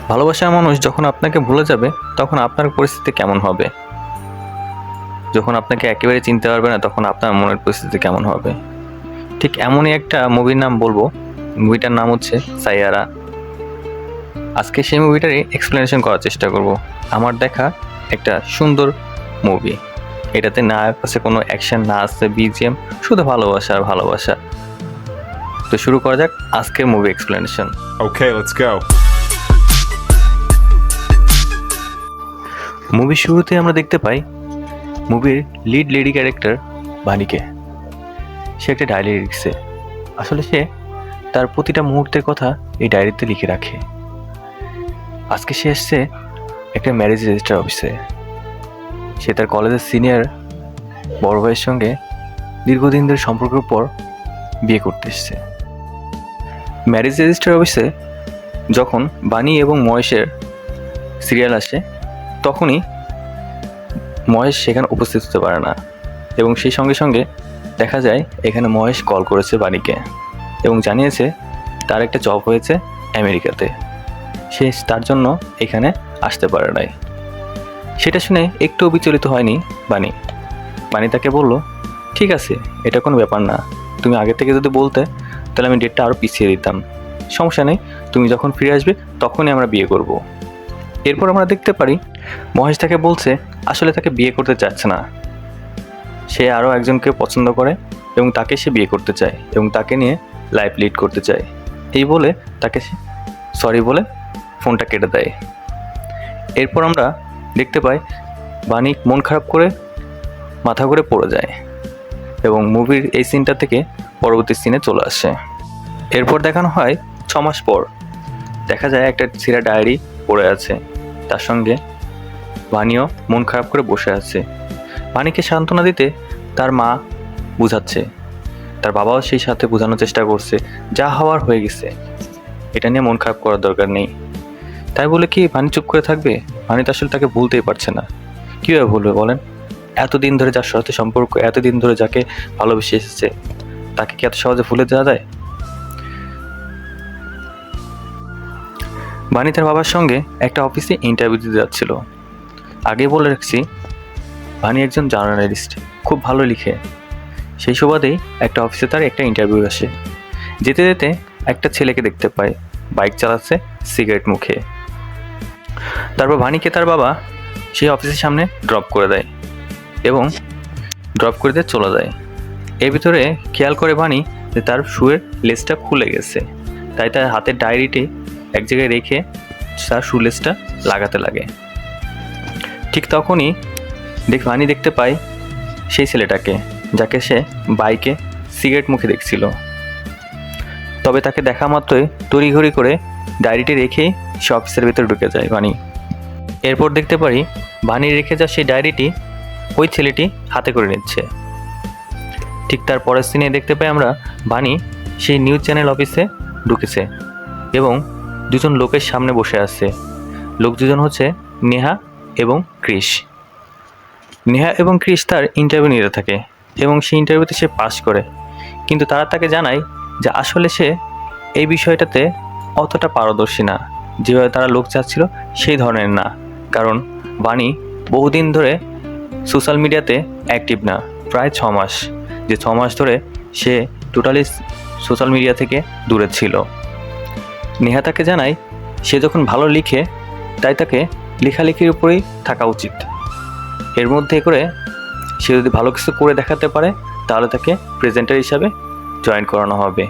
ভালোবাসার মানুষ যখন আপনাকে ভুলে যাবে তখন আপনার পরিস্থিতি কেমন হবে? যখন আপনাকে একেবারে চিনতে পারবে না তখন আপনার মনের পরিস্থিতি কেমন হবে? ঠিক এমনই একটা মুভির নাম বলবো। মুভিটার নাম হচ্ছে সাইয়ারা। আজকে সেই মুভিটারই এক্সপ্লেনেশন করার চেষ্টা করব। আমার দেখা একটা সুন্দর মুভি। এটাতে না আছে কোনো অ্যাকশন, না আছে বিজিএম, শুধু ভালোবাসা আর ভালোবাসা। তো শুরু করা যাক আজকের movie explanation. Okay, let's go. মুভির শুরুতে আমরা দেখতে পাই মুভির লিড লেডি ক্যারেক্টার বাণীকে। সে একটা ডায়েরি লিখছে। আসলে সে তার প্রতিটা মুহূর্তের কথা এই ডায়েরিতে লিখে রাখে। আজকে সে এসছে একটা ম্যারেজ রেজিস্টার অফিসে। সে তার কলেজের সিনিয়র বড় ভাইয়ের সঙ্গে দীর্ঘদিন ধরে সম্পর্কের পর বিয়ে করতে এসছে। ম্যারেজ রেজিস্টার অফিসে যখন বাণী এবং মহেশের সিরিয়াল আসে তখনই মহেশ সেখানে উপস্থিত হতে পারে না, এবং সেই সঙ্গে সঙ্গে দেখা যায় এখানে মহেশ কল করেছে বাণীকে এবং জানিয়েছে তার একটা জব হয়েছে আমেরিকাতে, সে তার জন্য এখানে আসতে পারে নাই। সেটা শুনে একটুও বিচলিত হয়নি বাণী। বাণী তাকে বলল, ঠিক আছে, এটা কোনো ব্যাপার না, তুমি আগে থেকে যদি বলতে তাহলে আমি ডেটটা আরও পিছিয়ে দিতাম, সমস্যা নেই, তুমি যখন ফিরে আসবে তখনই আমরা বিয়ে করব। এরপর আমরা দেখতে পারি মহেশ তাকে বলছে আসলে তাকে বিয়ে করতে চাচ্ছে না, সে আরও একজনকে পছন্দ করে এবং তাকে সে বিয়ে করতে চায় এবং তাকে নিয়ে লাইফ লিড করতে চায়। এই বলে তাকে সরি বলে ফোনটা কেটে দেয়। এরপর আমরা দেখতে পাই বাণী মন খারাপ করে মাথা ঘুরে পড়ে যায় এবং মুভির এই সিনটা থেকে পরবর্তী সিনে চলে আসে। এরপর দেখানো হয় 6 মাস পর। দেখা যায় একটা ছেঁড়া ডায়েরি পড়ে আছে, তার সঙ্গে বাণীও মন খারাপ করে বসে আছে। বাণীকে সান্ত্বনা দিতে তার মা বুঝাচ্ছে, তার বাবাও সেই সাথে বোঝানোর চেষ্টা করছে যা হওয়ার হয়ে গেছে, এটা নিয়ে মন খারাপ করার দরকার নেই। তাই বলে কি বাণী চুপ করে থাকবে? বাণী তো আসলে তাকে ভুলতেই পারছে না। কীভাবে ভুলবে বলেন? এতদিন ধরে যার সাথে সম্পর্ক, এতদিন ধরে যাকে ভালোবেসে এসেছে, তাকে কি এত সহজে ভুলে দেওয়া যায়? বাণী তার বাবার সঙ্গে একটা অফিসে ইন্টারভিউ দিতে যাচ্ছিল। আগে বলে রাখছি বাণী একজন জার্নালিস্ট, খুব ভালো লিখে। সেই সুবাদেই একটা অফিসে তার একটা ইন্টারভিউ আসে। যেতে যেতে একটা ছেলেকে দেখতে পায়, বাইক চালাচ্ছে সিগারেট মুখে। তারপর বাণীকে তার বাবা সেই অফিসের সামনে ড্রপ করে দেয় এবং ড্রপ করে দিয়ে চলে যায়। এর ভিতরে খেয়াল করে বাণী যে তার শুয়ের লেসটা খুলে গেছে, তাই তার হাতের ডায়েরিটি এক জায়গায় রেখে তার শু লেসটা লাগাতে লাগে। ঠিক তখনই বাণী দেখতে পায় সেই ছেলেটাকে যাকে সে বাইকে সিগারেট মুখে দেখছিল। তবে তাকে দেখা মাত্রই তড়িঘড়ি করে ডায়েরিটি রেখেই সে অফিসের ভিতরে ঢুকে যায় বাণী। এরপর দেখতে পারি বাণী রেখে যা সেই ডায়েরিটি ওই ছেলেটি হাতে করে নিচ্ছে। ঠিক তার পরের সিনে দেখতে পাই আমরা বাণী সেই নিউজ চ্যানেল অফিসে ঢুকেছে এবং দুজন লোকের সামনে বসে আছে। লোক দুজন হচ্ছে নেহা এবং ক্রিশ। নেহা এবং ক্রিশ তার ইন্টারভিউ নিতে থাকে এবং সেই ইন্টারভিউতে সে পাস করে, কিন্তু তারা তাকে জানায় যে আসলে সে এই বিষয়টাতে অতটা পারদর্শী না, যেভাবে তারা লোক চাচ্ছিল সেই ধরনের না। কারণ বাণী বহুদিন ধরে সোশ্যাল মিডিয়াতে অ্যাক্টিভ না, প্রায় 6 মাস, যে 6 মাস ধরে সে টোটালি সোশ্যাল মিডিয়া থেকে দূরে ছিল। নেহা তাকে জানায় সে যখন ভালো লিখে তাই তাকে লেখালেখির উপরেই থাকা উচিত, এর মধ্যে করে সে যদি ভালো কিছু করে দেখাতে পারে তাহলে তাকে প্রেজেন্টার হিসাবে জয়েন করানো হবে।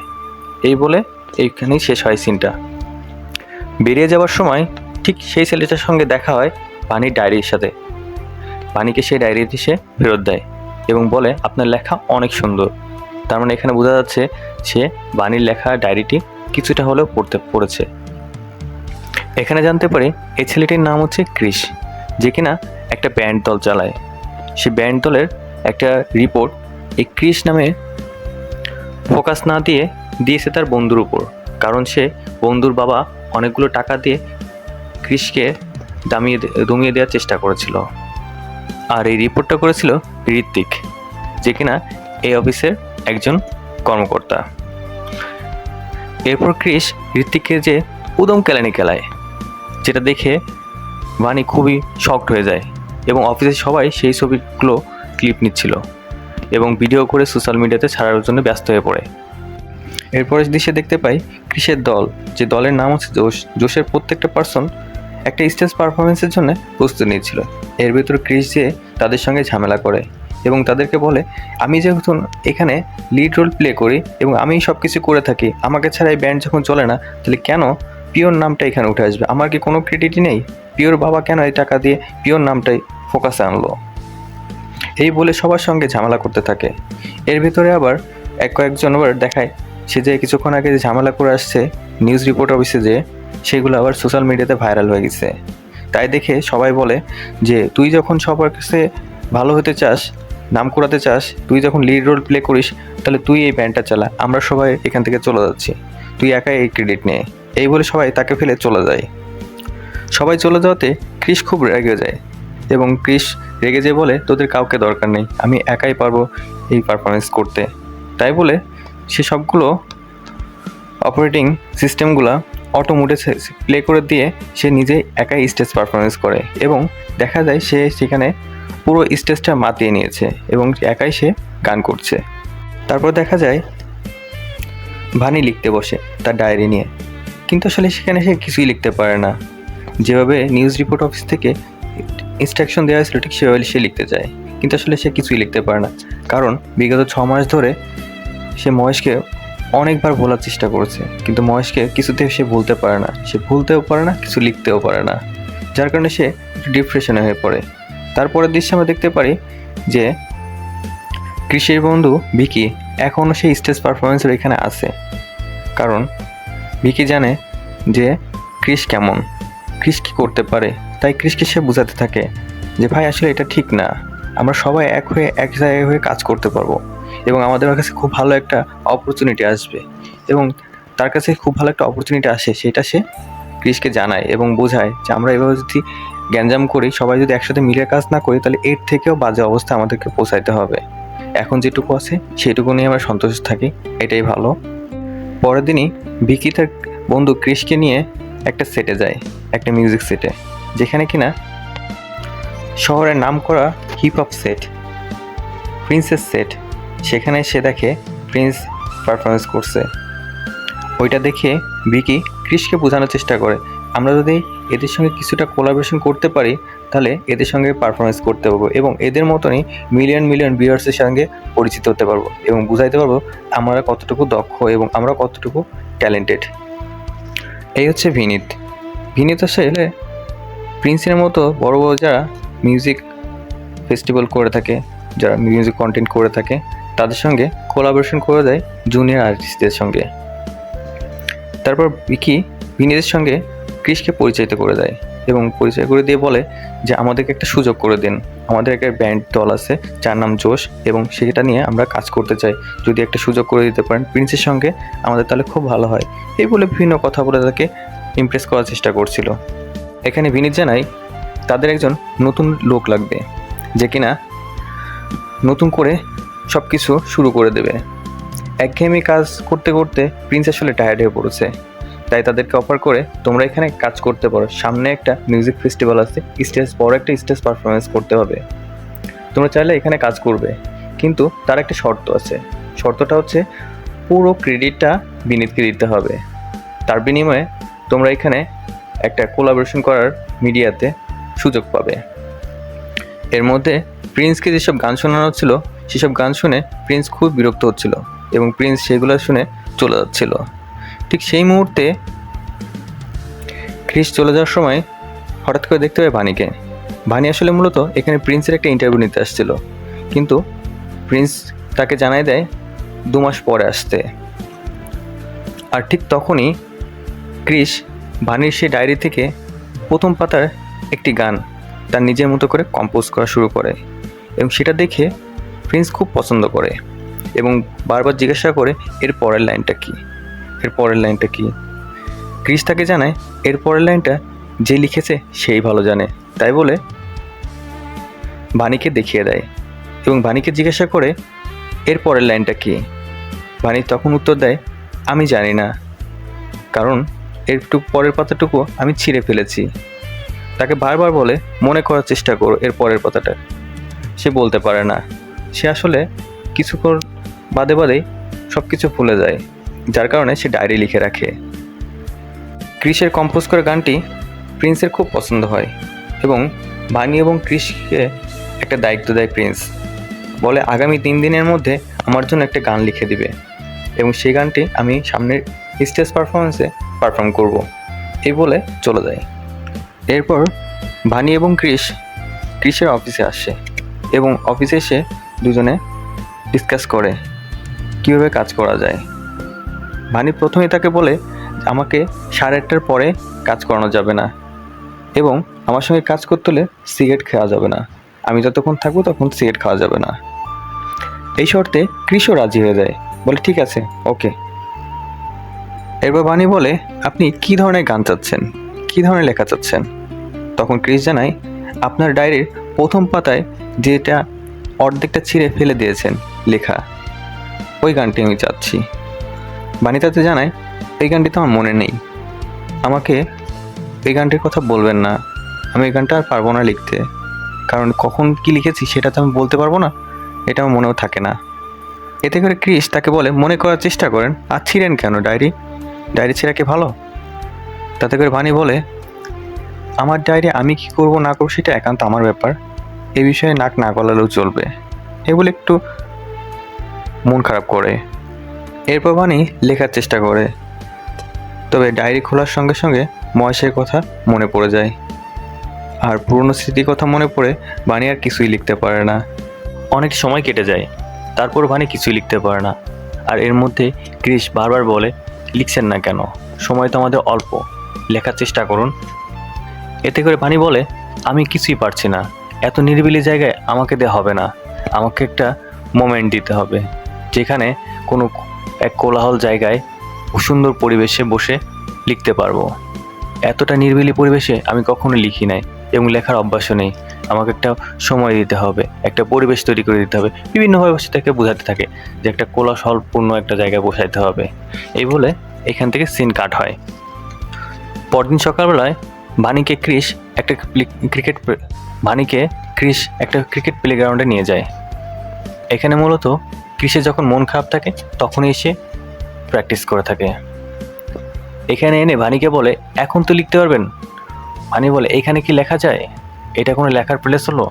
এই বলে এইখানেই শেষ হয় সিনটা। বেরিয়ে যাওয়ার সময় ঠিক সেই ছেলেটার সঙ্গে দেখা হয় বাণীর ডায়েরির সাথে। বাণীকে সেই ডায়েরিটি সে ফেরত দেয় এবং বলে আপনার লেখা অনেক সুন্দর। তার মানে এখানে বোঝা যাচ্ছে সে বাণীর লেখা ডায়েরিটি কিছুটা হলেও পড়েছে। এখানে জানতে পারি এই ছেলেটির নাম হচ্ছে ক্রিশ, যে কিনা একটা ব্যান্ড দল চালায়। সে ব্যান্ড দলের একটা রিপোর্ট এই ক্রিশ নামে ফোকাস না দিয়েছে তার বন্ধুর উপর, কারণ সে বন্ধুর বাবা অনেকগুলো টাকা দিয়ে ক্রিশকে দমিয়ে দেওয়ার চেষ্টা করেছিল। আর এই রিপোর্টটা করেছিল ঋত্বিক, যে কিনা এই অফিসের একজন কর্মকর্তা। এরপর ক্রিশ ঋত্বিককে যে উদম কেলানি খেলায় যেটা দেখে বানি খুবই শকড হয়ে যায় এবং অফিসের সবাই সেই ছবিগুলো ক্লিপ নিচ্ছিল এবং ভিডিও করে সোশ্যাল মিডিয়াতে ছাড়ার জন্য ব্যস্ত হয়ে পড়ে। এরপরের দৃশ্যে দেখতে পাই ক্রিসের দল, যে দলের নাম হচ্ছে জোশ। জোশের প্রত্যেকটা পার্সন একটা স্টেজ পারফরমেন্সের জন্য প্রস্তুতি নিচ্ছিল। এর ভিতরে ক্রিস যে তাদের সঙ্গে ঝামেলা করে এবং তাদেরকে বলে, আমি যেহেতু এখানে লিড রোল প্লে করি এবং আমি সব কিছু করে থাকি, আমাকে ছাড়া এই ব্যান্ড যখন চলে না, তাহলে কেন পিওর নামটা এখানে উঠে আসবে? আমার কি কোনো ক্রেডিটই নেই? পিওর বাবা কেন এই টাকা দিয়ে পিওর নামটাই ফোকাসে আনলো? এই বলে সবার সঙ্গে ঝামেলা করতে থাকে। এর ভিতরে আবার কয়েকজন আবার দেখায় সে যে কিছুক্ষণ আগে যে ঝামেলা করে আসছে নিউজ রিপোর্ট অফিসে, যে সেগুলো আবার সোশ্যাল মিডিয়াতে ভাইরাল হয়ে গেছে। তাই দেখে সবাই বলে যে তুই যখন সবার কাছে ভালো হতে চাস, নাম করাতে চাস, তুই যখন লিড রোল প্লে করিস, তাহলে তুই এই ব্যান্ডটা চালা, আমরা সবাই এখান থেকে চলে যাচ্ছি, তুই একাই এই ক্রেডিট নে। এই বলে সবাই তাকে ফেলে চলে যায়। সবাই চলে যাওয়াতে ক্রিস খুব রেগে যায় এবং ক্রিস রেগে যেয়ে বলে, তোদের কাউকে দরকার নেই, আমি একাই পারবো এই পারফরমেন্স করতে। তাই বলে সে সবগুলো অপারেটিং সিস্টেমগুলো অটো মোডে প্লে করে দিয়ে সে নিজে একাই স্টেজ পারফরমেন্স করে এবং দেখা যায় সে সেখানে পুরো স্টেজটা মাতিয়ে নিয়েছে এবং একাই সে গান করছে। তারপর দেখা যায় ভানি লিখতে বসে তার ডায়েরি নিয়ে, কিন্তু আসলে সেখানে সে কিছুই লিখতে পারে না। যেভাবে নিউজ রিপোর্ট অফিস থেকে ইনস্ট্রাকশন দেওয়া হয়েছিল ঠিক সেভাবে সে লিখতে চায়, কিন্তু আসলে সে কিছুই লিখতে পারে না, কারণ বিগত 6 মাস ধরে সে মহেশকে অনেকবার ভোলার চেষ্টা করেছে, কিন্তু মহেশকে কিছুতেই সে ভুলতে পারে না, সে ভুলতেও পারে না, কিছু লিখতেও পারে না, যার কারণে সে ডিপ্রেশনে হয়ে পড়ে। তারপরের দৃশ্যে আমরা দেখতে পারি যে ক্রিসের বন্ধু ভিকি এখনও সেই স্টেজ পারফরমেন্সের এখানে আছে, কারণ ভিকি জানে যে ক্রিস কেমন, ক্রিস কী করতে পারে। তাই ক্রিসকে সে বোঝাতে থাকে যে ভাই আসলে এটা ঠিক না, আমরা সবাই এক হয়ে এক জায়গায় হয়ে কাজ করতে পারবো এবং আমাদের কাছে খুব ভালো একটা অপরচুনিটি আসবে। এবং তার কাছে খুব ভালো একটা অপরচুনিটি আসে, সেটা সে ক্রিসকে জানায় এবং বোঝায় যে আমরা এভাবে যদি গ্যাঞ্জাম করি, সবাই যদি একসাথে মিলে কাজ না করি, তাহলে এর থেকেও বাজে অবস্থা আমাদেরকে পৌঁছাইতে হবে। এখন যেটুকু আছে সেটুকু নিয়ে আমরা সন্তুষ্ট থাকি, এটাই ভালো। পরের দিনই ভিকি তার বন্ধু ক্রিসকে নিয়ে একটা সেটে যায়, একটা মিউজিক সেটে, যেখানে কিনা শহরের নাম করা hip hop set, princess set. সেখানে সে দেখে প্রিন্স পারফরমেন্স করছে। ওইটা দেখে ভিকি ক্রিসকে বোঝানোর চেষ্টা করে, আমরা যদি এদের সঙ্গে কিছুটা কোলাবোরেশন করতে পারি, তাহলে এদের সঙ্গে পারফরমেন্স করতে পারবো এবং এদের মতনই মিলিয়ন মিলিয়ন ভিউয়ার্সের সঙ্গে পরিচিত হতে পারবো এবং বুঝাইতে পারবো আমরা কতটুকু দক্ষ এবং আমরা কতটুকু ট্যালেন্টেড। এই হচ্ছে ভিনিত। ভিনিত আসলে প্রিন্সের মতো বড় বড় যারা মিউজিক ফেস্টিভ্যাল করে থাকে, যারা মিউজিক কন্টেন্ট করে থাকে, তাদের সঙ্গে কোলাবোরেশন করে দেয় জুনিয়র আর্টিস্টদের সঙ্গে। তারপর ভিকি ভিনিতের সঙ্গে ক্রিসকে পরিচিত করে দেয় এবং পরিচয় করে দিয়ে বলে যে আমাদেরকে একটা সুযোগ করে দিন, আমাদের একটা ব্যান্ড দল আছে যার নাম জোশ এবং সেটা নিয়ে আমরা কাজ করতে চাই, যদি একটা সুযোগ করে দিতে পারেন প্রিন্সের সঙ্গে আমাদের, তাহলে খুব ভালো হয়। এই বলে বিভিন্ন কথা বলে তাকে ইমপ্রেস করার চেষ্টা করছিল। এখানে ভিনিত জানায় তাদের একজন নতুন লোক লাগবে, যে কিনা নতুন করে সব কিছু শুরু করে দেবে। একঘেয়েমি কাজ করতে করতে প্রিন্স আসলে টায়ার্ড হয়ে পড়েছে, তাই তাদেরকে অফার করে তোমরা এখানে কাজ করতে পারো, সামনে একটা মিউজিক ফেস্টিভ্যাল আছে, বড় একটা স্টেজ পারফরমেন্স করতে হবে, তোমরা চাইলে এখানে কাজ করবে, কিন্তু তার একটা শর্ত আছে। শর্তটা হচ্ছে পুরো ক্রেডিটটা বিনীতকে দিতে হবে, তার বিনিময়ে তোমরা এখানে একটা কোলাবোরেশন করার মিডিয়াতে সুযোগ পাবে। এর মধ্যে প্রিন্সকে যেসব গান শোনানো হচ্ছিল, সেসব গান শুনে প্রিন্স খুব বিরক্ত হচ্ছিল এবং প্রিন্স সেগুলো শুনে চলে যাচ্ছিল। ঠিক সেই মুহূর্তে ক্রিস চলে যাওয়ার সময় হঠাৎ করে দেখতে পায় ভানিকে। ভানি আসলে মূলত এখানে প্রিন্সের একটা ইন্টারভিউ নিতে আসছিল, কিন্তু প্রিন্স তাকে জানায় দেয় 2 মাস পরে আসতে। আর ঠিক তখনই ক্রিস ভানির সেই ডায়েরি থেকে প্রথম পাতার একটি গান তার নিজের মতো করে কম্পোজ করা শুরু করে এবং সেটা দেখে প্রিন্স খুব পছন্দ করে এবং বারবার জিজ্ঞাসা করে এর পরের লাইনটা কী, এর পরের লাইনটা কী। ক্রিস তাকে জানায় এর পরের লাইনটা যে লিখেছে সেই ভালো জানে, তাই বলে ভানিকে দেখিয়ে দেয় এবং ভানিকে জিজ্ঞাসা করে এর পরের লাইনটা কী। ভানি তখন উত্তর দেয় আমি জানি না, কারণ একটু পরের পাতাটুকু আমি ছিঁড়ে ফেলেছি। তাকে বারবার বলে মনে করার চেষ্টা করো এর পরের পাতাটা। সে বলতে পারে না। সে আসলে কিছুক্ষণ বাদে বাদেই সব কিছু ভুলে যায়, যার কারণে সে ডায়েরি লিখে রাখে। ক্রিসের কম্পোজ করা গানটি প্রিন্সের খুব পছন্দ হয় এবং বানি এবং ক্রিসকে একটা দায়িত্ব দেয় প্রিন্স। বলে আগামী 3 দিনের মধ্যে আমার জন্য একটা গান লিখে দিবে এবং সেই গানটি আমি সামনের স্টেজ পারফরমেন্সে পারফর্ম করব, এই বলে চলে যায়। এরপর বানি এবং ক্রিসের অফিসে আসে এবং অফিসে এসে দুজনে ডিসকাস করে কীভাবে কাজ করা যায়। বানি প্রথমেই তাকে বলে আমাকে 8:30টার পরে কাজ করানো যাবে না এবং আমার সঙ্গে কাজ করতে হলে সিগারেট খাওয়া যাবে না। আমি যতক্ষণ থাকবো তখন সিগারেট খাওয়া যাবে না। এই শর্তে ক্রিসও রাজি হয়ে যায়, বলে ঠিক আছে, ওকে। এরপর বানি বলে আপনি কী ধরনের গান চাচ্ছেন, কী ধরনের লেখা চাচ্ছেন? তখন ক্রিস জানায় আপনার ডায়েরির প্রথম পাতায় যেটা অর্ধেকটা ছিঁড়ে ফেলে দিয়েছেন লেখা, ওই গানটি আমি চাচ্ছি। বানি তাতে জানায় এই গানটি তো আমার মনে নেই, আমাকে এই গানটির কথা বলবেন না, আমি এই গানটা আর পারবো না লিখতে, কারণ কখন কি লিখেছি সেটা তো আমি বলতে পারবো না, এটা আমার মনেও থাকে না। এতে করে ক্রিস তাকে বলে মনে করার চেষ্টা করেন, আর ছিঁড়েন কেন ডায়েরি ছিঁড়া কি ভালো? তাতে করে বানি বলে আমার ডায়েরি আমি কি করব না করবো সেটা একান্ত আমার ব্যাপার, এ বিষয়ে নাক না গলালেও চলবে, এগুলো একটু মন খারাপ করে। এরপর বানি লেখার চেষ্টা করে, তবে ডায়েরি খোলার সঙ্গে সঙ্গে মহেশের কথা মনে পড়ে যায় আর পুরনো স্মৃতির কথা মনে পড়ে বানি আর কিছুই লিখতে পারে না। অনেক সময় কেটে যায়, তারপর বানি কিছুই লিখতে পারে না। আর এর মধ্যে ক্রিস বারবার বলে লিখছেন না কেন, সময় তো আমাদের অল্প, লেখার চেষ্টা করুন। এতে করে বানি বলে আমি কিছুই পারছি না, এত নিরিবিলি জায়গায় আমাকে দেওয়া হবে না, আমাকে একটা মোমেন্ট দিতে হবে যেখানে কোনো এক কোলাহল জায়গায় সুন্দর পরিবেশে বসে লিখতে পারবো। এতটা নিরিবিলি পরিবেশে আমি কখনো লিখি নাই এবং লেখার অভ্যাসও নেই, আমাকে একটা সময় দিতে হবে, একটা পরিবেশ তৈরি করে দিতে হবে। বিভিন্নভাবে সে তাকে বোঝাতে থাকে যে একটা কোলাহলপূর্ণ একটা জায়গায় বসাইতে হবে। এই বলে এখান থেকে সিন কাট হয়। পরদিন সকালবেলায় বানিকে ক্রিস একটা ক্রিকেট প্লেগ্রাউন্ডে নিয়ে যায়। এখানে মূলত ক্রিসের যখন মন খারাপ থাকে তখনই এসে প্র্যাকটিস করে থাকে। এখানে এনে বানিকে বলে এখন তো লিখতে পারবেন। বানি বলে এখানে কি লেখা যায়, এটা কোনো লেখার প্লেস হলো,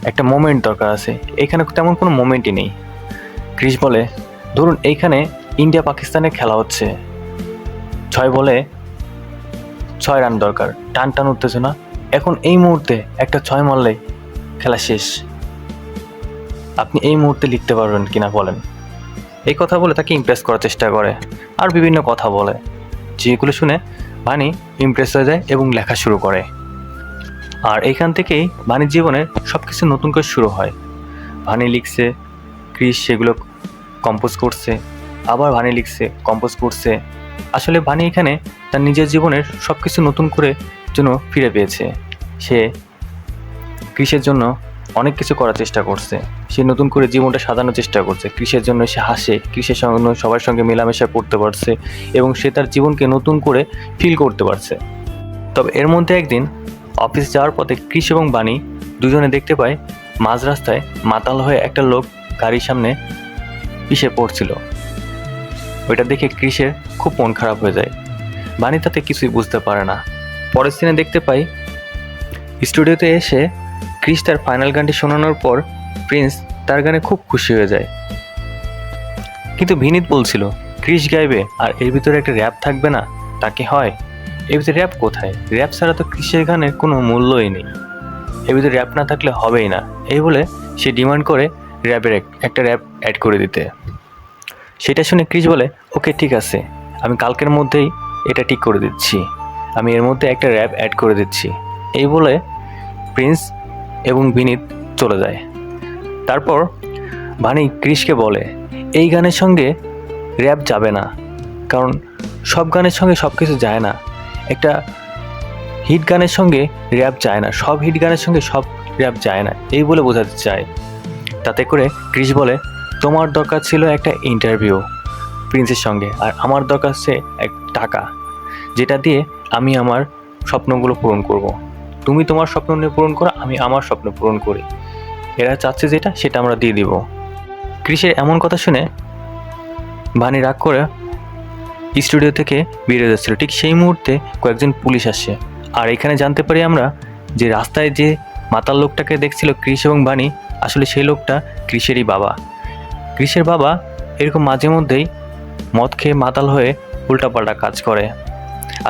একটা মোমেন্ট দরকার আছে, এখানে তেমন কোনো মোমেন্টই নেই। ক্রিস বলে ধরুন এইখানে ইন্ডিয়া পাকিস্তানের খেলা হচ্ছে, 6 বলে 6 রান দরকার, টান উত্তেজনা, এখন এই মুহূর্তে একটা 6 মারলে খেলা শেষ, আপনি এই মুহূর্তে লিখতে পারবেন কিনা বলেন। এই কথা বলে তাকে ইমপ্রেস করার চেষ্টা করে আর বিভিন্ন কথা বলে, যেগুলো শুনে বানি ইমপ্রেস হয়ে যায় এবং লেখা শুরু করে। আর এইখান থেকেই বানির জীবনের সব কিছু নতুন করে শুরু হয়। বানি লিখছে, ক্রিস সেগুলো কম্পোজ করছে, আবার বানি লিখছে, কম্পোজ করছে। আসলে বানি এখানে তার নিজের জীবনের সব কিছু নতুন করে জন্য ফিরে পেয়েছে। সে ক্রিসের জন্য অনেক কিছু করার চেষ্টা করছে, সে নতুন করে জীবনটা সাজানোর চেষ্টা করছে। ক্রিসের জন্য সে হাসে, ক্রিসের সঙ্গে সবার সঙ্গে মেলামেশা করতে পারছে এবং সে তার জীবনকে নতুন করে ফিল করতে পারছে। তবে এর মধ্যে একদিন অফিস যাওয়ার পথে ক্রিস এবং বানি দুজনে দেখতে পায় মাঝ রাস্তায় মাতাল হয়ে একটা লোক গাড়ির সামনে পিষে পড়ছিল। ওইটা দেখে ক্রিসের খুব মন খারাপ হয়ে যায়। বানি তাতে কিছুই বুঝতে পারে না। পরের দিনে দেখতে পাই স্টুডিওতে এসে ক্রিস তার ফাইনাল গানটি শোনানোর পর প্রিন্স তার গানে খুব খুশি হয়ে যায়। কিন্তু ভিনিত বলছিল ক্রিস গাইবে আর এর ভিতরে একটা র্যাপ থাকবে না, তাকে হয় এর ভিতরে র্যাপ কোথায়, র্যাপ ছাড়া তো ক্রিসের গানের কোনো মূল্যই নেই, এর ভিতরে র্যাপ না থাকলে হবেই না। এই বলে সে ডিমান্ড করে র্যাপের একটা র্যাপ অ্যাড করে দিতে। সেটা শুনে ক্রিস বলে ওকে ঠিক আছে, আমি কালকের মধ্যেই এটা ঠিক করে দিচ্ছি, আমি এর মধ্যে একটা র্যাপ অ্যাড করে দিচ্ছি। এই বলে প্রিন্স এবং বিনীত চলে যায়। তারপর বানি ক্রিসকে বলে এই গানের সঙ্গে র্যাপ যাবে না, কারণ সব গানের সঙ্গে সব কিছু যায় না, একটা হিট গানের সঙ্গে র্যাপ যায় না, সব হিট গানের সঙ্গে সব র্যাপ যায় না, এই বলে বোঝাতে চায়। তাতে করে ক্রিস বলে তোমার দরকার ছিল একটা ইন্টারভিউ প্রিন্সের সঙ্গে, আর আমার দরকার সে এক টাকা, যেটা দিয়ে আমি আমার স্বপ্নগুলো পূরণ করব। তুমি তোমার স্বপ্ন নিয়ে পূরণ করো, আমি আমার স্বপ্ন পূরণ করি। এরা চাচ্ছে যেটা সেটা আমরা দিয়ে দিব। ক্রিসের এমন কথা শুনে বানি রাগ করে স্টুডিও থেকে বেরিয়ে যাচ্ছিল। ঠিক সেই মুহূর্তে কয়েকজন পুলিশ আসে। আর এখানে জানতে পারি আমরা যে রাস্তায় যে মাতাল লোকটাকে দেখছিল ক্রিস এবং বানি, আসলে সেই লোকটা ক্রিসেরই বাবা। ক্রিসের বাবা এরকম মাঝে মধ্যেই মদ খেয়ে মাতাল হয়ে উল্টাপাল্টা কাজ করে।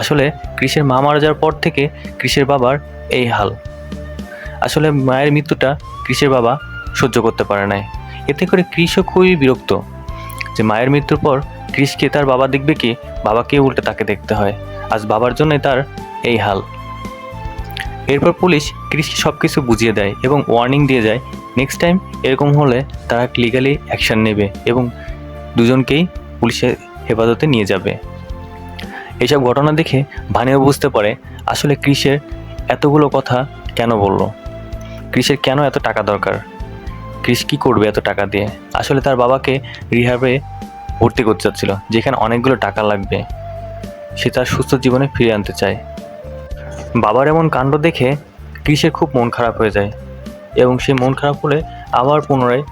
আসলে ক্রিসের মা মারা যাওয়ার পর থেকে ক্রিসের বাবার এই হাল। আসলে মায়ের মৃত্যুটা ক্রিসের বাবা সহ্য করতে পারে নাই। এতে করে ক্রিসও খুবই বিরক্ত যে মায়ের মৃত্যুর পর ক্রিসকে তার বাবা দেখবে কি, বাবাকে উল্টে তাকে দেখতে হয়। আজ বাবার জন্যই তার এই হাল। এরপর পুলিশ ক্রিসকে সব কিছু বুঝিয়ে দেয় এবং ওয়ার্নিং দিয়ে যায় নেক্সট টাইম এরকম হলে তারা লিগালি অ্যাকশন নেবে এবং দুজনকেই পুলিশের হেফাজতে নিয়ে যাবে। এইসব ঘটনা দেখে ভানিও বুঝতে পারে আসলে ক্রিসের এতগুলো কথা কেন বলল, ক্রিসের কেন এত টাকা দরকার, ক্রিস কী করবে এত টাকা দিয়ে। আসলে তার বাবাকে রিহ্যাবে ভর্তি করতে চাচ্ছিল, যেখানে অনেকগুলো টাকা লাগবে। সে তার সুস্থ জীবনে ফিরে আনতে চায়। বাবার এমন কাণ্ড দেখে ক্রিসের খুব মন খারাপ হয়ে যায় এবং সে মন খারাপ হলে আবার পুনরায়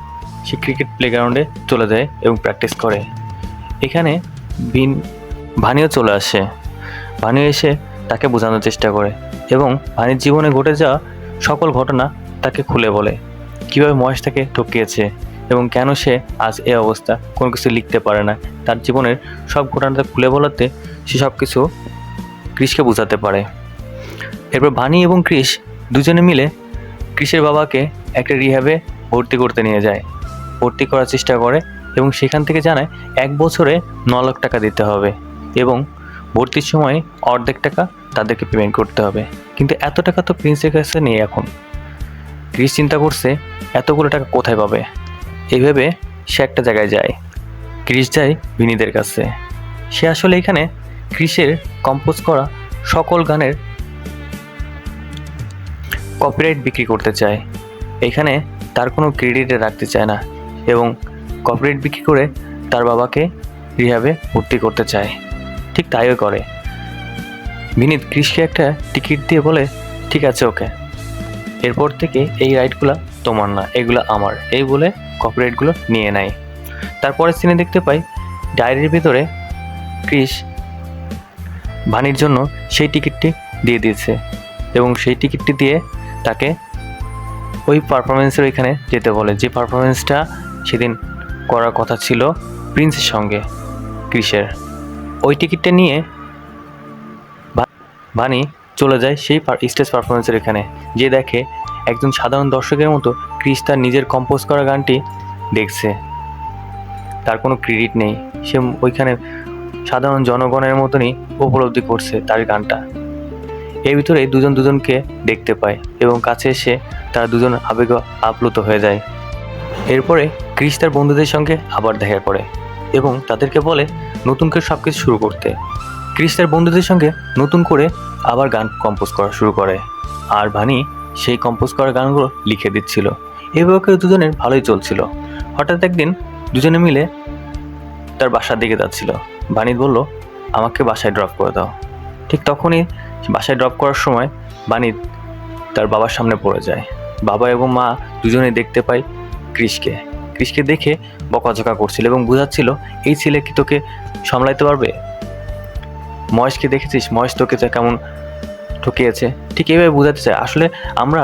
সে ক্রিকেট প্লেগ্রাউন্ডে চলে যায় এবং প্র্যাকটিস করে। এখানে ভানিও চলে আসে। ভানিও এসে তাকে বোঝানোর চেষ্টা করে এবং ভানির জীবনে ঘটে যাওয়া সকল ঘটনা তাকে খুলে বলে, কীভাবে মহেশ তাকে ঠকিয়েছে এবং কেন সে আজ এই অবস্থা, কোনো কিছু লিখতে পারে না। তার জীবনের সব ঘটনাটা খুলে বলাতে সে সব কিছু ক্রিসকে বোঝাতে পারে। এরপর ভানি এবং ক্রিস দুজনে মিলে ক্রিসের বাবাকে একটা রিহ্যাবে ভর্তি করতে নিয়ে যায়। ভর্তি করার চেষ্টা করে এবং সেখান থেকে জানায় 1 বছরে 9 লাখ টাকা দিতে হবে এবং ভর্তির সময় অর্ধেক টাকা তাদেরকে পেমেন্ট করতে হবে। কিন্তু এত টাকা তো প্রিন্সের কাছে নেই এখন। ক্রিস চিন্তা করছে এতগুলো টাকা কোথায় পাবে। এইভাবে সে একটা জায়গায় যায়। ক্রিস যায় ভিনিদের কাছে। সে আসলে এখানে ক্রিসের কম্পোজ করা সকল গানের কপিরাইট বিক্রি করতে চায়। এখানে তার কোনো ক্রেডিটে রাখতে চায় না এবং কপিরাইট বিক্রি করে তার বাবাকে রিহ্যাবে ভর্তি করতে চায়। ঠিক তাইও করে। বিনীত ক্রিসকে একটা টিকিট দিয়ে বলে, ঠিক আছে ওকে, এরপর থেকে এই রাইটগুলো তোমার না, এগুলো আমার, এই বলে কপিরাইটগুলো নিয়ে নেয়। তারপরে সিনে দেখতে পাই ডায়েরির ভিতরে ক্রিস ভানির জন্য সেই টিকিটটি দিয়ে দিয়েছে এবং সেই টিকিটটি দিয়ে তাকে ওই পারফরমেন্সের ওইখানে যেতে বলে, যে পারফরমেন্সটা সেদিন করার কথা ছিল প্রিন্সের সঙ্গে ক্রিসের। ওই টিকিটটা নিয়ে ভানি চলে যায় সেই স্টেজ পারফরমেন্সের এখানে, যে দেখে একজন সাধারণ দর্শকের মতো ক্রিস তার নিজের কম্পোজ করা গানটি দেখছে। তার কোনো ক্রেডিট নেই, সে ওইখানে সাধারণ জনগণের মতনই উপলব্ধি করছে তার গানটা। এর ভিতরে দুজন দুজনকে দেখতে পায় এবং কাছে এসে তারা দুজন আবেগ আপ্লুত হয়ে যায়। এরপরে ক্রিস তার বন্ধুদের সঙ্গে আবার দেখা করে এবং তাদেরকে বলে নতুন করে সব কিছু শুরু করতে। ক্রিস তার বন্ধুদের সঙ্গে নতুন করে আবার গান কম্পোজ করা শুরু করে আর ভানি সেই কম্পোজ করা গানগুলো লিখে দিচ্ছিল। এভাবে দুজনের ভালোই চলছিল। হঠাৎ একদিন দুজনে মিলে তার বাসার দিকে যাচ্ছিল। ভানি বলল, আমাকে বাসায় ড্রপ করে দাও। ঠিক তখনই বাসায় ড্রপ করার সময় ভানি তার বাবার সামনে পড়ে যায়। বাবা এবং মা দুজনেই দেখতে পায় ক্রিসকে দেখে বকাঝকা করছিল এবং বোঝাচ্ছিল, এই ছেলে কি তোকে সামলাইতে পারবে? মহেশকে দেখেছিস, মহেশ তোকে কেমন ঠকিয়েছে। ঠিক এইভাবে বোঝাতে চায়। আসলে আমরা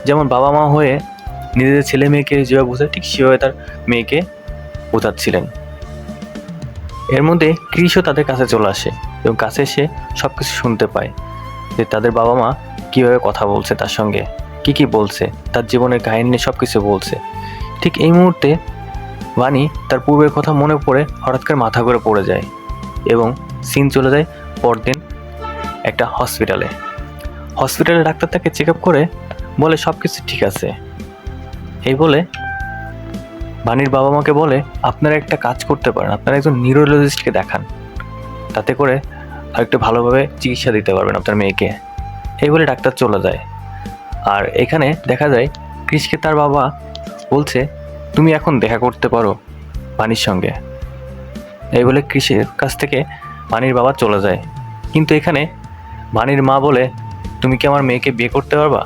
যেমন বাবা মা হয়ে নিজেদের ছেলে মেয়েকে যেভাবে বোঝায়, ঠিক সেভাবে তার মেয়েকে বোঝাচ্ছিলেন। এর মধ্যে ক্রিসও তাদের কাছে চলে আসে এবং কাছে এসে সব কিছু শুনতে পায় যে তাদের বাবা মা কীভাবে কথা বলছে তার সঙ্গে, কি বলছে, তার জীবনের কাহিনী নিয়ে সব কিছু বলছে। ঠিক এই মুহূর্তে ভানি তার পূর্বের কথা মনে পড়ে হঠাৎ করে মাথা করে পড়ে যায় এবং সিন চলে যায় পরদিন একটা হসপিটালে। ডাক্তার তাকে চেক আপ করে বলে সব কিছু ঠিক আছে। এই বলে ভানির বাবা মাকে বলে, আপনারা একটা কাজ করতে পারেন, আপনারা একজন নিউরোলজিস্টকে দেখান, তাতে করে আরেকটু ভালোভাবে চিকিৎসা দিতে পারবেন আপনার মেয়েকে। এই বলে ডাক্তার চলে যায়। আর এখানে দেখা যায় ক্রিসকে তার বাবা বলছে, তুমি এখন দেখা করতে পারো ভানির সঙ্গে। এই বলে ক্রিসের কাছ থেকে ভানির বাবা চলে যায় কিন্তু এখানে ভানির মা বলে, তুমি কি আমার মেয়েকে বিয়ে করতে পারবা?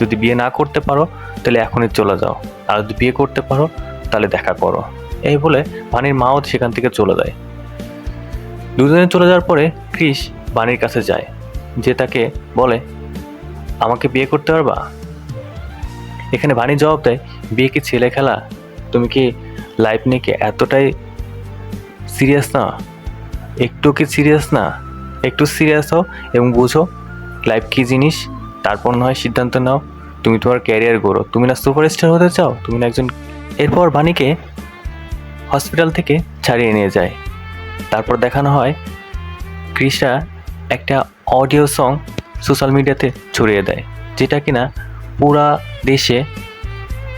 যদি বিয়ে না করতে পারো তাহলে এখনই চলে যাও, আর যদি বিয়ে করতে পারো তাহলে দেখা করো। এই বলে ভানির মাও সেখান থেকে চলে যায়। দুজনে চলে যাওয়ার পরে ক্রিস ভানির কাছে যায়, যে তাকে বলে, আমাকে বিয়ে করতে পারবা? এখানে ভানি জবাব দেয়, বিয়ে কি ছেলে খেলা? তুমি কি লাইফ নিয়ে কি এতটাই সিরিয়াস না? একটু কি সিরিয়াস না? একটু সিরিয়াস হও এবং বুঝো লাইফ কী জিনিস, তারপর নয় সিদ্ধান্ত নাও। তুমি তোমার ক্যারিয়ার গড়ো, তুমি না সুপারস্টার হতে চাও, তুমি না একজন। এরপর ভানিকে হসপিটাল থেকে ছাড়িয়ে নিয়ে যায়। তারপর দেখানো হয় ক্রিসরা একটা অডিও সং সোশ্যাল মিডিয়াতে ছড়িয়ে দেয়, যেটা কিনা পুরা দেশে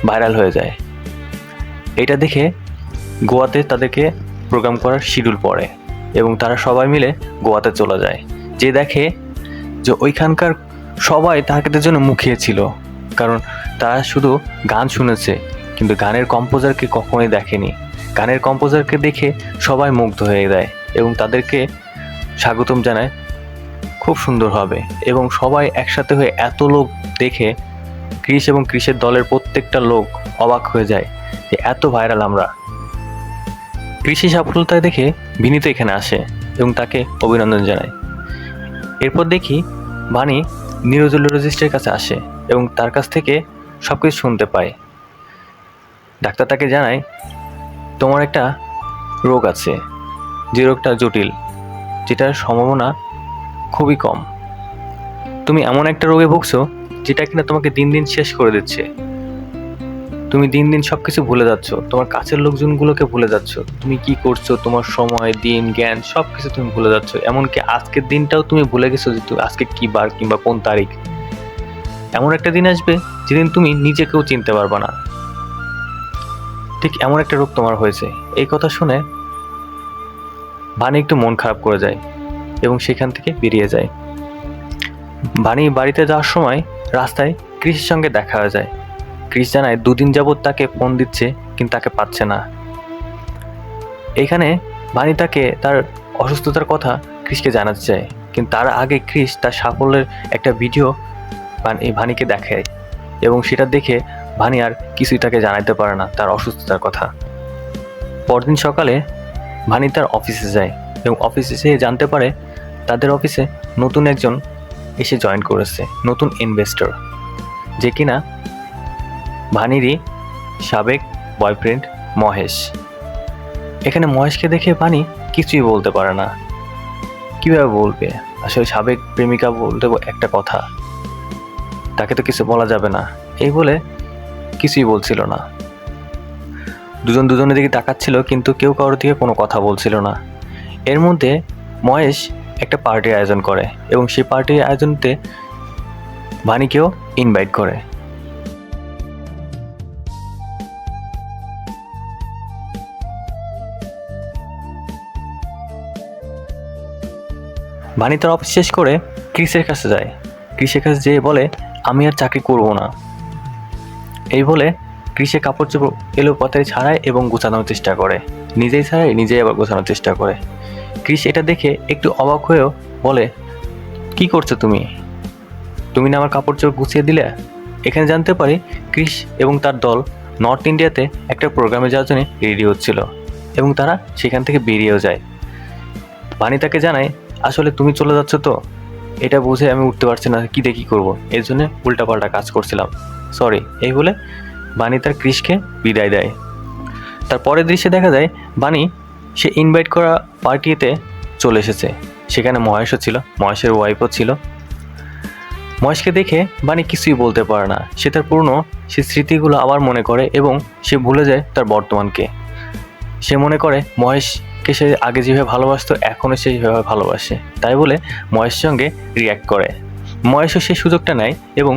ভাইরাল হয়ে যায়। এটা দেখে গোয়াতে তাদেরকে প্রোগ্রাম করার শিডিউল পড়ে এবং তারা সবাই মিলে গোয়াতে চলে যায়। যে দেখে যে ওইখানকার সবাই তাদের জন্য মুখিয়ে ছিল, কারণ তারা শুধু গান শুনেছে কিন্তু গানের কম্পোজারকে কখনোই দেখেনি। গানের কম্পোজারকে দেখে সবাই মুগ্ধ হয়ে যায় এবং তাদেরকে স্বাগতম জানায় খুব সুন্দর হবে। এবং সবাই একসাথে হয়ে এত লোক দেখে ক্রিস এবং ক্রিসের দলের প্রত্যেকটা লোক অবাক হয়ে যায় যে এত ভাইরাল আমরা। কৃষি সাফল্যতা দেখে বিনীত এখানে আসে এবং তাকে অভিনন্দন জানায়। এরপর দেখি ভানি নিউরোলজিস্টের কাছে আসে এবং তার কাছ থেকে সব কিছু শুনতে পায়। ডাক্তার তাকে জানায়, তোমার একটা রোগ আছে, যে রোগটা জটিল, যেটার সম্ভাবনা খুবই কম। তুমি এমন একটা রোগে ভুগছো যেটা কিনা তোমাকে দিন দিন শেষ করে দিচ্ছে। তুমি দিন দিন সব কিছু ভুলে যাচ্ছ, তোমার কাছের লোকজনগুলোকে ভুলে যাচ্ছ, তুমি কি করছো, তোমার সময়, দিন, জ্ঞান সব কিছু তুমি ভুলে যাচ্ছ। এমনকি আজকের দিনটাও তুমি ভুলে গেছো যে তুমি আজকে কী বার কিংবা কোন তারিখ। এমন একটা দিন আসবে যেদিন তুমি নিজেকেও চিনতে পারবে না। ঠিক এমন একটা রোগ তোমার হয়েছে। এই কথা শুনে ভানি একটু মন খারাপ করে যায় এবং সেখান থেকে বেরিয়ে যায়। ভানি বাড়িতে যাওয়ার সময় রাস্তায় ক্রিসের সঙ্গে দেখা হয়ে যায়। ক্রিস জানায় 2 দিন যাবৎ তাকে ফোন দিচ্ছে কিন্তু তাকে পাচ্ছে না। এখানে ভানি তাকে তার অসুস্থতার কথা ক্রিসকে জানাতে চায়, কিন্তু তার আগে ক্রিস তার সাফল্যের একটা ভিডিও ভানিকে দেখায় এবং সেটা দেখে ভানি আর কিছুই তাকে জানাতে পারে না তার অসুস্থতার কথা। পরদিন সকালে ভানি তার অফিসে যায় এবং অফিসে এসে জানতে পারে তাদের অফিসে নতুন একজন এসে জয়েন করেছে, নতুন ইনভেস্টর, যে কিনা ভানিরই সাবেক বয়ফ্রেন্ড মহেশ। এখানে মহেশকে দেখে ভানি কিছুই বলতে পারে না। কীভাবে বলবে? আসলে সাবেক প্রেমিকা বলতে একটা কথা, তাকে তো কিছু বলা যাবে না, এই বলে কিছুই বলছিল না। দুজনের দিকে তাকাচ্ছিল কিন্তু কেউ কারোর দিকে কোনো কথা বলছিল না। এর মধ্যে মহেশ একটা পার্টির আয়োজন করে এবং সেই পার্টির আয়োজনতে ভানিকেও ইনভাইট করে। ভানি তার অফিস শেষ করে ক্রিসের কাছে যায়। ক্রিসের কাছে যেয়ে বলে, আমি আর চাকরি করব না। এই বলে ক্রিসে কাপড় চোপড় এলো পথে ছাড়ায় এবং গোছানোর চেষ্টা করে, নিজেই ছাড়ায় নিজেই আবার গোছানোর চেষ্টা করে। ক্রিস এটা দেখে একটু অবাক হয়েও বলে, কি করছো তুমি? তুমি না আমার কাপড় চোপড় গুছিয়ে দিলে? এখানে জানতে পারি ক্রিস এবং তার দল নর্থ ইন্ডিয়াতে একটা প্রোগ্রামে যাওয়ার জন্য রেডি হচ্ছিল এবং তারা সেখান থেকে বেরিয়েও যায়। ভানি তাকে জানায়, আসলে তুমি চলে যাচ্ছ তো, এটা বুঝে আমি উঠতে পারছি না কী দিয়ে কী করবো, এর জন্য উল্টাপাল্টা কাজ করছিলাম, সরি। এই বলে ভানি তার ক্রিসকে বিদায় দেয়। তার পরের দৃশ্যে দেখা যায় ভানি সে ইনভাইট করা পার্টিতে চলে এসেছে। সেখানে মহেশও ছিল, মহেশের ওয়াইফও ছিল। মহেশকে দেখে ভানি কিছুই বলতে পারে না। সে তার পুরনো সে স্মৃতিগুলো আবার মনে করে এবং সে ভুলে যায় তার বর্তমানকে। সে মনে করে মহেশকে সে আগে যেভাবে ভালোবাসতো এখনও সেইভাবে ভালোবাসে, তাই বলে মহেশের সঙ্গে রিয়্যাক্ট করে। মহেশও সেই সুযোগটা নেয় এবং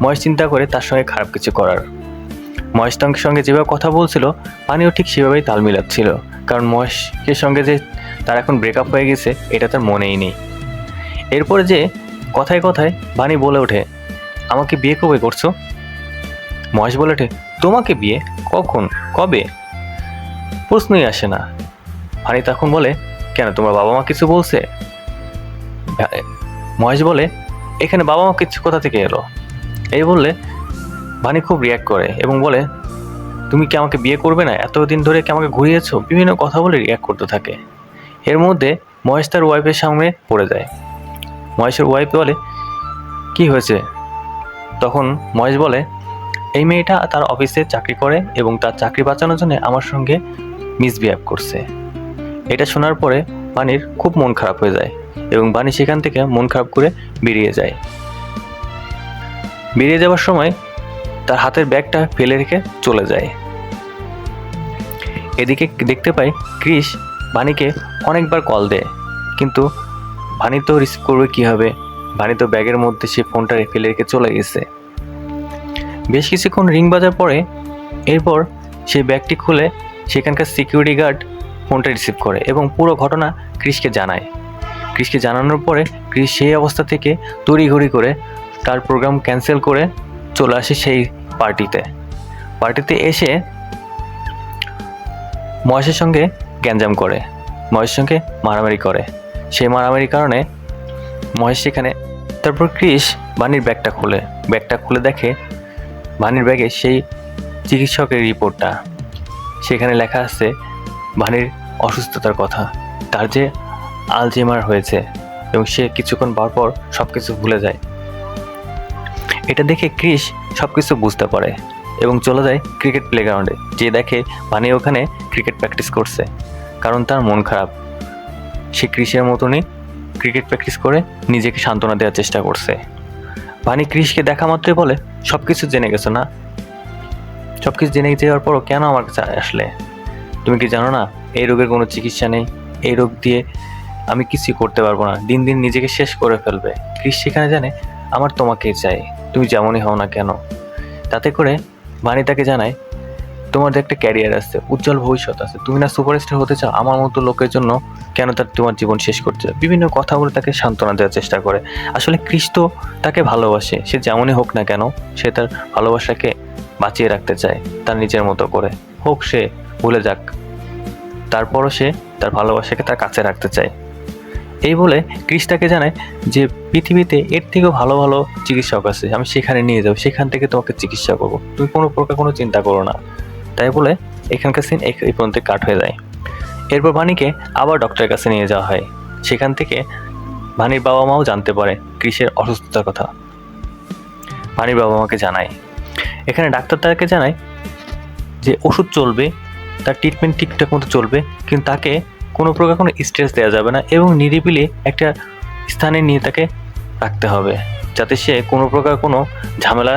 মহেশ চিন্তা করে তার সঙ্গে খারাপ কিছু করার। মহেশ তার সঙ্গে যেভাবে কথা বলছিল ভানিও ঠিক সেভাবেই তাল মিলাচ্ছিল, কারণ মহেশের সঙ্গে যে তার এখন ব্রেকআপ হয়ে গেছে এটা তার মনেই নেই। এরপরে যে কথায় কথায় ভানি বলে ওঠে, আমাকে বিয়ে কবে করছো? মহেশ বলে ওঠে, তোমাকে বিয়ে? কখন, কবে? প্রশ্নই আসে না। ভানি তখন বলে, কেন তোমার বাবা মা কিছু বলছে? মহেশ বলে, এখানে বাবা মা কিছু কোথা থেকে এলো? এই বললে ভানি খুব রিয়াক্ট করে এবং বলে, তুমি কি আমাকে বিয়ে করবে না? এতদিন ধরে কি আমাকে ঘুরিয়েছো? বিভিন্ন কথা বলে রিয়াক্ট করতে থাকে। এর মধ্যে মহেশ তার ওয়াইফের সামনে পড়ে যায়। মহেশের ওয়াইফ বলে, কি হয়েছে? তখন মহেশ বলে, এই মেয়েটা তার অফিসে চাকরি করে এবং তার চাকরি বাঁচানোর জন্য আমার সঙ্গে মিসবিহেভ করছে। এটা শোনার পরে বাণীর খুব মন খারাপ হয়ে যায় এবং বাণী সেখান থেকে মন খারাপ করে বেরিয়ে যায়। বেরিয়ে যাওয়ার সময় তার হাতের ব্যাগটা ফেলে রেখে চলে যায়। এদিকে দেখতে পাই ক্রিস বাণীকে অনেকবার কল দেয়, কিন্তু বাণী তো রিসিভ করবে কীভাবে? বাণী তো ব্যাগের মধ্যে সে ফোনটা ফেলে রেখে চলে গেছে। বেশ কিছুক্ষণ রিং বাজার পরে এরপর সেই ব্যাগটি খুলে সেখানকার সিকিউরিটি গার্ড ফোনটা রিসিভ করে এবং পুরো ঘটনা ক্রিসকে জানায়। ক্রিসকে জানানোর পরে ক্রিস সেই অবস্থা থেকে তড়িঘড়ি করে তার প্রোগ্রাম ক্যান্সেল করে চলে আসে সেই পার্টিতে এসে মহেশের সঙ্গে গ্যাঞ্জাম করে, মহেশের সঙ্গে মারামারি করে। সেই মারামারির কারণে মহেশ সেখানে, তারপর ক্রিস বাণীর ব্যাগটা খুলে দেখে বাণীর ব্যাগে সেই চিকিৎসকের রিপোর্টটা। সেখানে লেখা আছে বাণীর অসুস্থতার কথা, তার যে আলঝেইমার হয়েছে এবং সে কিছুক্ষণ পর সব কিছু ভুলে যায়। এটা দেখে ক্রিস সব কিছু বুঝতে পারে এবং চলে যায় ক্রিকেট প্লেগ্রাউন্ডে, যে দেখে বাণী ওখানে ক্রিকেট প্র্যাকটিস করছে। কারণ তার মন খারাপ, সে ক্রিসের মতনই ক্রিকেট প্র্যাকটিস করে নিজেকে সান্ত্বনা দেওয়ার চেষ্টা করছে। বাণী ক্রিসকে দেখা মাত্রই বলে, সব কিছু জেনে গেছো না? সব কিছু জেনে যাওয়ার পরও কেন আমার কাছে আসলে? তুমি কি জানো না এই রোগের কোনো চিকিৎসা নেই? এই রোগ দিয়ে আমি কিছুই করতে পারবো না, দিন দিন নিজেকে শেষ করে ফেলবে। ক্রিস সেখানে জানে আমার তোমাকেই চাই, তুমি যেমনই হও না কেন। তাতে করে বাণী তাকে জানায়, তোমার একটা ক্যারিয়ার আছে, উজ্জ্বল ভবিষ্যৎ আছে, তুমি না সুপারস্টার হতে চাও? আমার মতো লোকের জন্য কেন তোমার জীবন শেষ করতে? বিভিন্ন কথা বলে তাকে সান্ত্বনা দেওয়ার চেষ্টা করে। আসলে ক্রিস তো তাকে ভালোবাসে, সে যেমনই হোক না কেন সে তার ভালোবাসাকে বাঁচিয়ে রাখতে চায় তার নিজের মতো করে, হোক সে ভুলে যাক, তারপরও সে তার ভালোবাসাকে তার কাছে রাখতে চায়। এই বলে ক্রিস তাকে জানায় যে পৃথিবীতে এর থেকেও ভালো ভালো চিকিৎসক আছে, আমি সেখানে নিয়ে যাবো, সেখান থেকে তোমাকে চিকিৎসা করবো, তুমি কোনো প্রকার কোনো চিন্তা করো না। তাই বলে এখানকার সিন এই পর্যন্ত কাট হয়ে যায়। এরপর বাণীকে আবার ডক্টরের কাছে নিয়ে যাওয়া হয়। সেখান থেকে বাণীর বাবা মাও জানতে পারে ক্রিসের অসুস্থতার কথা। বাণীর বাবা মাকে জানায়। এখানে ডাক্তার তাকে জানায় যে ওষুধ চলবে, তার ট্রিটমেন্ট ঠিকঠাক মতো চলবে, কিন্তু তাকে কোনো প্রকার কোনো স্ট্রেস দেওয়া যাবে না এবং নিরিবিলি একটা স্থানে নিয়ে তাকে রাখতে হবে, যাতে সে কোনো প্রকার কোনো ঝামেলা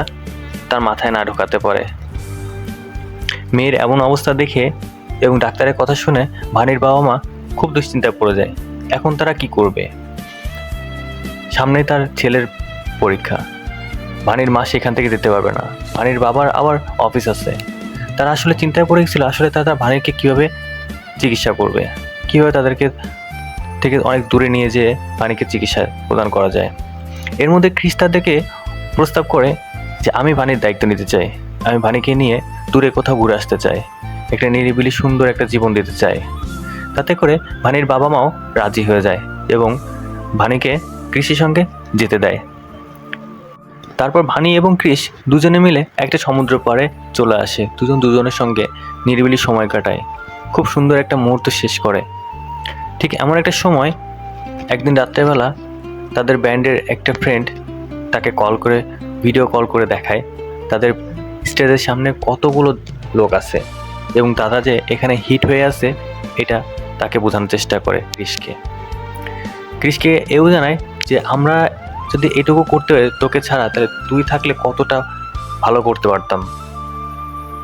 তার মাথায় না ঢোকাতে পারে। মেয়ের এমন অবস্থা দেখে এবং ডাক্তারের কথা শুনে বাণীর বাবা মা খুব দুশ্চিন্তায় পড়ে যায়। এখন তারা কি করবে? সামনে তার ছেলের পরীক্ষা, বাণীর মা সেখান থেকে যেতে পারবে না, বাণীর বাবার আবার অফিস আছে। তারা আসলে চিন্তায় পড়ে গেছিল আসলে তারা বাণীকে কীভাবে চিকিৎসা করবে, কীভাবে তাদেরকে থেকে অনেক দূরে নিয়ে যেয়ে বাণীকে চিকিৎসা প্রদান করা যায়। এর মধ্যে ক্রিস তাদেরকে প্রস্তাব করে যে আমি বাণীর দায়িত্ব নিতে চাই, আমি বাণীকে নিয়ে দূরে কোথাও ঘুরে আসতে চাই, একটা নিরিবিলি সুন্দর একটা জীবন দিতে চাই। তাতে করে বাণীর বাবা মাও রাজি হয়ে যায় এবং বাণীকে ক্রিসের সঙ্গে যেতে দেয়। তারপর বাণী এবং ক্রিস দুজনে মিলে একটা সমুদ্র পাড়ে চলে আসে, দুজনের সঙ্গে নিরিবিলি সময় কাটায়, খুব সুন্দর একটা মুহূর্ত শেষ করে। ঠিক এমন একটা সময় একদিন রাত্রেবেলা তাদের ব্যান্ডের একটা ফ্রেন্ড তাকে ভিডিও কল করে দেখায় তাদের স্টেজের সামনে কতগুলো লোক আছে এবং তারা যে এখানে হিট হয়ে আছে এটা তাকে বোঝানোর চেষ্টা করে ক্রিসকে এও জানায় যে আমরা যদি এটুকু করতে হয় তোকে ছাড়া, তাহলে তুই থাকলে কতটা ভালো করতে পারতাম।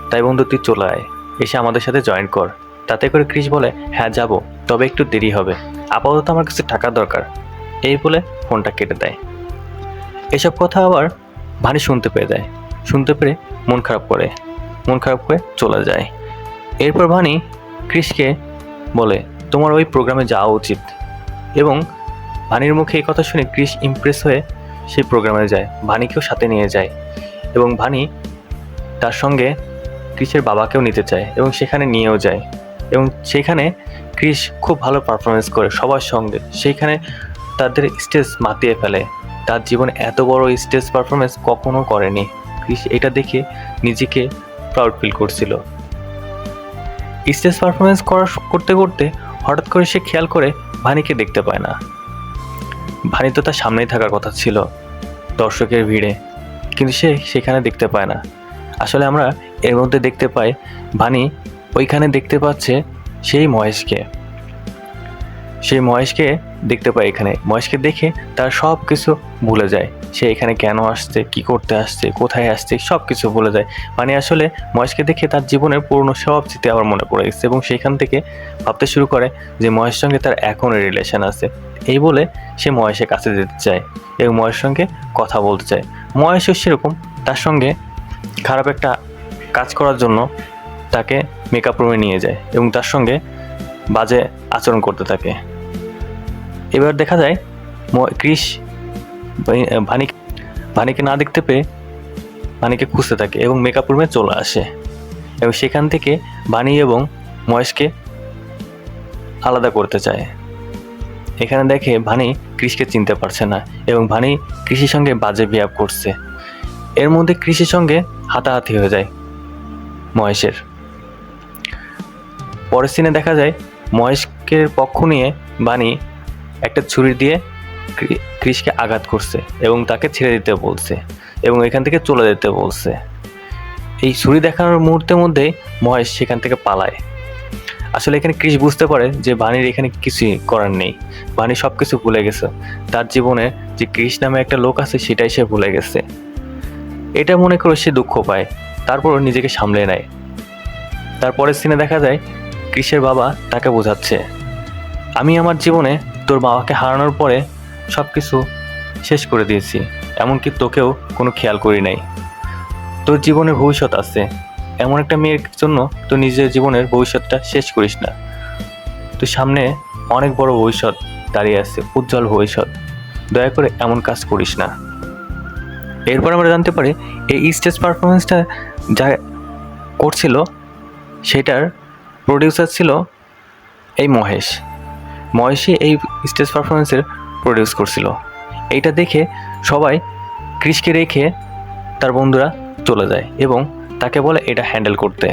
তাই বন্ধু তুই চলে আয়, এসে আমাদের সাথে জয়েন কর। তাতে করে ক্রিস বলে, হ্যাঁ যাব, তবে একটু দেরি হবে, আপাতত আমার কাছে টাকা দরকার। এই বলে ফোনটা কেটে দেয়। এসব কথা আবার বাণী শুনতে পেরে মন খারাপ করে চলে যায়। এরপর বাণী ক্রিসকে বলে, তোমার ওই প্রোগ্রামে যাওয়া উচিত। এবং বাণীর মুখে এই কথা শুনে ক্রিস ইমপ্রেস হয়ে সেই প্রোগ্রামে যায়, বাণীকেও সাথে নিয়ে যায় এবং বাণী তার সঙ্গে ক্রিসের বাবাকেও নিতে চায় এবং সেখানে নিয়েও যায়। এবং সেখানে ক্রিস খুব ভালো পারফরমেন্স করে সবার সঙ্গে। সেইখানে তাদের স্টেজ মাতিয়ে ফেলে। তার জীবনে এত বড় স্টেজ পারফরমেন্স কখনো করেনি। ক্রিস এটা দেখে নিজেকে প্রাউড ফিল করছিল। স্টেজ পারফরমেন্স করতে করতে হঠাৎ করে সে খেয়াল করে ভানিকে দেখতে পায় না। ভানি তো তার সামনেই থাকার কথা ছিল দর্শকের ভিড়ে, কিন্তু সে সেখানে দেখতে পায় না। আসলে আমরা এর মধ্যে দেখতে পাই ভানি ওইখানে দেখতে পাচ্ছে সেই মহেশকে দেখতে পায়। এখানে মহেশকে দেখে তার সব কিছু ভুলে যায়। সে এখানে কেন আসছে, কি করতে আসছে, কোথায় আসছে, সব কিছু ভুলে যায়। মানে আসলে মহেশকে দেখে তার জীবনের পুরনো সব স্মৃতি আবার মনে পড়ে গেছে এবং সেখান থেকে ভাবতে শুরু করে যে মহেশের সঙ্গে তার এখনও রিলেশন আছে। এই বলে সে মহেশের কাছে যেতে চায় এবং মহেশের সঙ্গে কথা বলতে চায়। মহেশও সেরকম তার সঙ্গে খারাপ একটা কাজ করার জন্য তাকে মেকআপ রুমে নিয়ে যায় এবং তার সঙ্গে বাজে আচরণ করতে থাকে। এবার দেখা যায় ক্রিস ভানিকে না দেখতে পেয়ে ভানিকে খুঁজতে থাকে এবং মেকআপ রুমে চলে আসে এবং সেখান থেকে ভানি এবং মহেশকে আলাদা করতে চায়। এখানে দেখে ভানি ক্রিসকে চিনতে পারছে না এবং ভানি ক্রিসের সঙ্গে বাজে বিহেভ করছে। এর মধ্যে ক্রিসের সঙ্গে হাতাহাতি হয়ে যায় মহেশের। পরের সিনে দেখা যায় মহেশকে পক্ষ নিয়ে ভানি একটা ছুরি দিয়ে ক্রিসকে আঘাত করছে এবং তাকে ছেড়ে দিতে বলছে এবং এখান থেকে চলে যেতে বলছে। এই ছুরি দেখানোর মুহূর্তের মধ্যেই মহেশ সেখান থেকে পালায়। আসলে এখানে ক্রিস বুঝতে পারে যে ভানির এখানে কিছুই করার নেই। ভানি সব কিছু ভুলে গেছে। তার জীবনে যে ক্রিস নামে একটা লোক আছে সেটাই সে ভুলে গেছে। এটা মনে করে সে দুঃখ পায়, তারপর নিজেকে সামলে নেয়। তারপরের সিনে দেখা যায় ক্রিসের বাবা তাকে বোঝাচ্ছে, আমি আমার জীবনে তোর বাবাকে হারানোর পরে সব কিছু শেষ করে দিয়েছি, এমনকি তোকেও কোনো খেয়াল করি নাই। তোর জীবনের ভবিষ্যৎ আছে, এমন একটা মেয়ের জন্য তোর নিজের জীবনের ভবিষ্যৎটা শেষ করিস না। তোর সামনে অনেক বড় ভবিষ্যৎ দাঁড়িয়ে আছে, উজ্জ্বল ভবিষ্যৎ, দয়া করে এমন কাজ করিস না। এরপর আমরা জানতে পারি এই স্টেজ পারফরমেন্সটা যা করছিল সেটার প্রডিউসার ছিল এই মহেশই এই স্টেজ পারফরমেন্সের প্রডিউস করছিল। এইটা দেখে সবাই ক্রিসকে রেখে তার বন্ধুরা চলে যায় এবং তাকে বলে এটা হ্যান্ডেল করতে।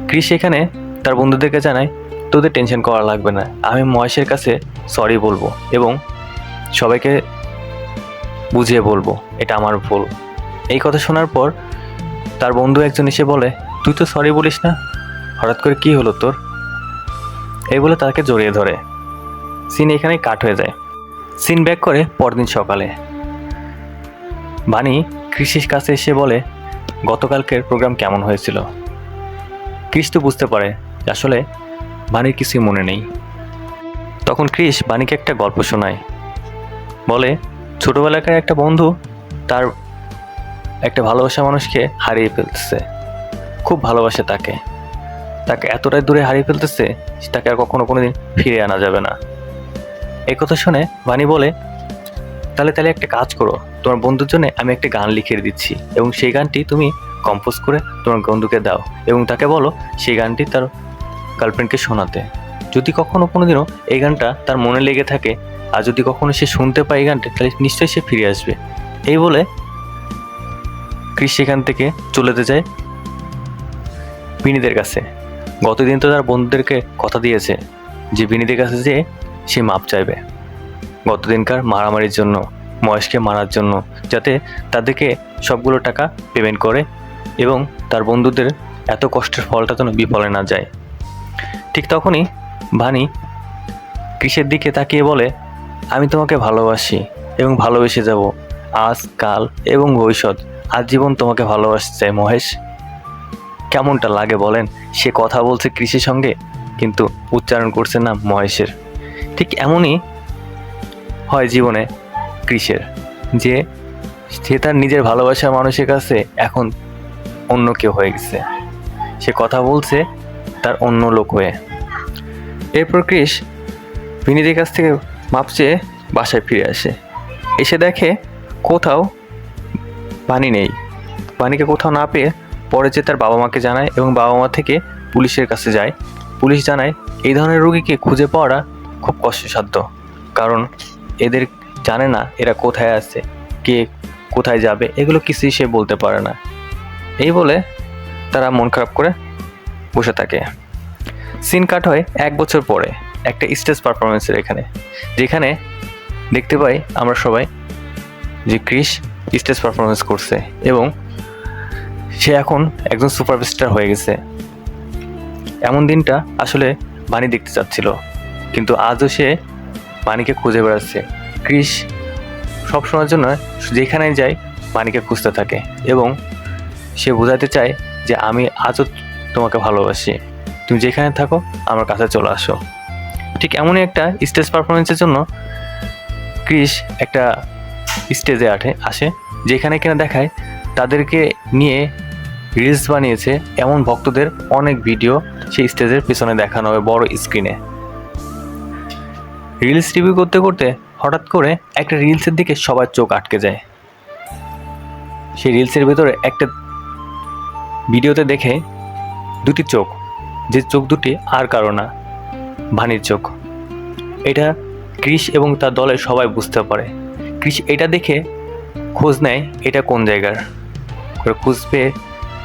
ক্রিস এখানে তার বন্ধুদেরকে জানায়, তোদের টেনশন করা লাগবে না, আমি মহেশের কাছে সরি বলবো এবং সবাইকে বুঝিয়ে বলবো এটা আমার ভুল। এই কথা শোনার পর তার বন্ধু একজন এসে বলে, তুই তো সরি বলিস না, হঠাৎ করে কি হলো তোর? এই বলে তাকে জড়িয়ে ধরে। সিন এখানেই কাট হয়ে যায়। সিন ব্যাক করে পরদিন সকালে ভানি ক্রিসের কাছে এসে বলে, গতকালকের প্রোগ্রাম কেমন হয়েছিল? ক্রিস তো বুঝতে পারে আসলে ভানির কিছুই মনে নেই। তখন ক্রিস ভানিকে একটা গল্প শোনায়, বলে ছোটোবেলাকার একটা বন্ধু তার একটা ভালোবাসা মানুষকে হারিয়ে ফেলতেছে, খুব ভালোবাসে তাকে এতটাই দূরে হারিয়ে ফেলতেছে তাকে আর কোনোদিন ফিরে আনা যাবে না। এই কথা শুনে ভানি বলে, তাহলে একটা কাজ করো, তোমার বন্ধুর জন্য আমি একটা গান লিখে দিচ্ছি এবং সেই গানটি তুমি কম্পোজ করে তোমার বন্ধুকে দাও এবং তাকে বলো সেই গানটি তার গার্লফ্রেন্ডকে শোনাতে। যদি কোনোদিনও এই গানটা তার মনে লেগে থাকে আর যদি কখনো সে শুনতে পায় এই গানটা, তাহলে নিশ্চয়ই সে ফিরে আসবে। এই বলে ক্রিস সেখান থেকে চলে যেতে যায় বিনীদের কাছে। গতদিন তো তার বন্ধুদেরকে কথা দিয়েছে যে বিনীদের কাছে যেয়ে সে মাপ চাইবে গতদিনকার মারামারির জন্য, মহেশকে মারার জন্য, যাতে তাদেরকে সবগুলো টাকা পেমেন্ট করে এবং তার বন্ধুদের এত কষ্টের ফলটা যেন বিফলে না যায়। ঠিক তখনই ভানি ক্রিসের দিকে তাকিয়ে বলে, আমি তোমাকে ভালোবাসি এবং ভালোবেসে যাব আজ, কাল এবং ভবিষ্যৎ, আজীবন তোমাকে ভালোবাসতে চাই মহেশ। কেমনটা লাগে বলেন? সে কথা বলছে ক্রিসের সঙ্গে কিন্তু উচ্চারণ করছে না মহেশের। ঠিক এমনই হয় জীবনে ক্রিসের, যে সে তার নিজের ভালোবাসার মানুষের কাছে এখন অন্য কেউ হয়ে গেছে, সে কথা বলছে তার অন্য লোক হয়ে। এরপর ক্রিস বিনীদের কাছ থেকে মাপ চেয়ে বাসায় ফিরে আসে। এসে দেখে কোথাও ভানি নেই। ভানিকে কোথাও না পেয়ে পরে যে তার বাবা মাকে জানায় এবং বাবা মা থেকে পুলিশের কাছে যায়। পুলিশ জানায় এই ধরনের রোগীকে খুঁজে পাওয়াটা খুব কষ্টসাধ্য, কারণ এদের জানে না এরা কোথায় আছে, কে কোথায় যাবে, এগুলো কিছুই সে বলতে পারে না। এই বলে তারা মন খারাপ করে বসে থাকে। সিন কাট হয় 1 বছর পরে একটা স্টেজ পারফরমেন্সের এখানে, যেখানে দেখতে পাই আমরা সবাই যে ক্রিস স্টেজ পারফরমেন্স করছে এবং সে এখন একজন সুপারস্টার হয়ে গেছে। এমন দিনটা আসলে বানি দেখতে চাচ্ছিল, কিন্তু আজও সে বানিকে খুঁজে বেড়াচ্ছে। ক্রিস সবসময়ের জন্য যেখানে যায় বানিকে খুঁজতে থাকে এবং সে বোঝাতে চায় যে আমি আজও তোমাকে ভালোবাসি, তুমি যেখানে থাকো আমার কাছে চলে আসো। ঠিক এমনই একটা স্টেজ পারফরমেন্সের জন্য ক্রিস একটা স্টেজে আসে, যেখানে কিনা দেখায় তাদেরকে নিয়ে রিলস বানিয়েছে এমন ভক্তদের অনেক ভিডিও সেই স্টেজের পিছনে দেখানো হবে বড় স্ক্রিনে। রিলস রিভিউ করতে করতে হঠাৎ করে একটা রিলসের দিকে সবার চোখ আটকে যায়। সেই রিলসের ভিতরে একটা ভিডিওতে দেখে দুটি চোখ, যে চোখ দুটি আর কারো না, ভানির চোখ। এটা ক্রিস এবং তার দলের সবাই বুঝতে পারে। ক্রিস এটা দেখে খোঁজ নেয় এটা কোন জায়গার, খোঁজ পেয়ে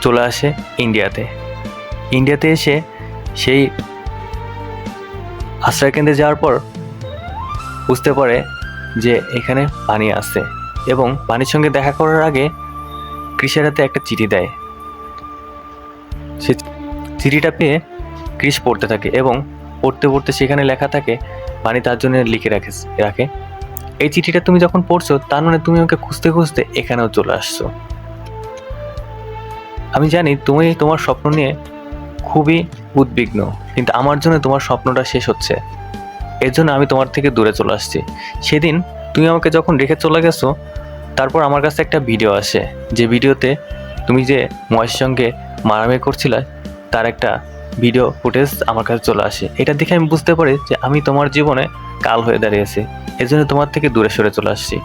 চলে আসে ইন্ডিয়াতে এসে সেই আশ্রয়কেন্দ্রে যাওয়ার পর বুঝতে পারে যে এখানে বানি আছে এবং বানির সঙ্গে দেখা করার আগে ক্রিসের হাতে একটা চিঠি দেয়। সে চিঠিটা পেয়ে ক্রিস পড়তে থাকে এবং পড়তে পড়তে সেখানে লেখা থাকে বানি তার জন্য লিখে রাখে এই চিঠিটা তুমি যখন পড়ছো তার মানে তুমি আমাকে খুঁজতে খুঁজতে এখানেও চলে আসছো। আমি জানি তুমি তোমার স্বপ্ন নিয়ে খুবই উদ্বিগ্ন, কিন্তু আমার জন্য তোমার স্বপ্নটা শেষ হচ্ছে, এর জন্য আমি তোমার থেকে দূরে চলে আসছি। সেদিন তুমি আমাকে যখন রেখে চলে গেছো, তারপর আমার কাছে একটা ভিডিও আসে, যে ভিডিওতে তুমি যে ময়ের সঙ্গে মারামারি করছিলে তার একটা ভিডিও ফুটেজ আমার কাছে চলে আসে। এটা দেখে আমি বুঝতে পারি যে আমি তোমার জীবনে কাল হয়ে দাঁড়িয়েছি, এর জন্য তোমার থেকে দূরে সরে চলে আসছি।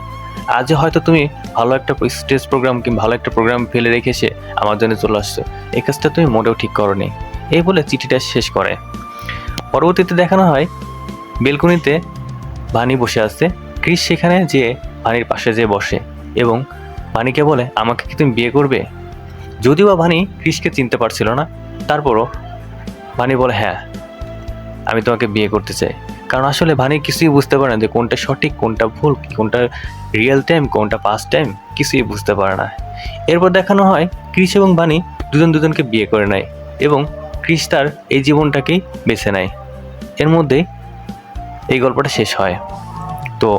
আজ হয়তো তুমি ভালো একটা স্টেজ প্রোগ্রাম কিংবা ভালো একটা প্রোগ্রাম ফেলে রেখে এসে আমার জন্য চলে আসছো, এই কাজটা তুমি মোটেও ঠিক করোনি। এই বলে চিঠিটা শেষ করে। পরবর্তীতে দেখানো হয় বেলকনিতে বানি বসে আছে, ক্রিস সেখানে যে বানির পাশে যেয়ে বসে এবং বানিকে বলে আমাকে কি তুমি বিয়ে করবে। যদিও বা বানি ক্রিসকে চিনতে পারছিল না, তারপরও বানি বলে হ্যাঁ আমি তোমাকে বিয়ে করতে চাই। কারণ আসলে বানি কিছুই বুঝতে পারে না যে কোনটা সঠিক, কোনটা ভুল, কোনটা রিয়েল টাইম, কোনটা পাস্ট টাইম, কিছুই বুঝতে পারে না। এরপর দেখানো হয় ক্রিস এবং বানি দুজনকে বিয়ে করে নেয় এবং ক্রিস তার এই জীবনটাকেই বেছে নেয়। এর মধ্যেই এই গল্পটা শেষ হয়। তো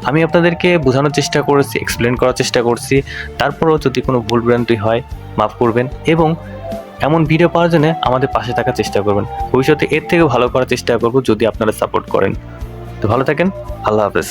আমি আপনাদেরকে বোঝানোর চেষ্টা করেছি, এক্সপ্লেন করার চেষ্টা করছি, তারপরেও যদি কোনো ভুল ভ্রান্তি হয় মাফ করবেন এবং এমন ভিডিও পাওয়ার জন্য আমাদের পাশে থাকার চেষ্টা করবেন। ভবিষ্যতে এর থেকে ভালো করার চেষ্টা করব যদি আপনারা সাপোর্ট করেন। তো ভালো থাকেন, আল্লাহ হাফেজ।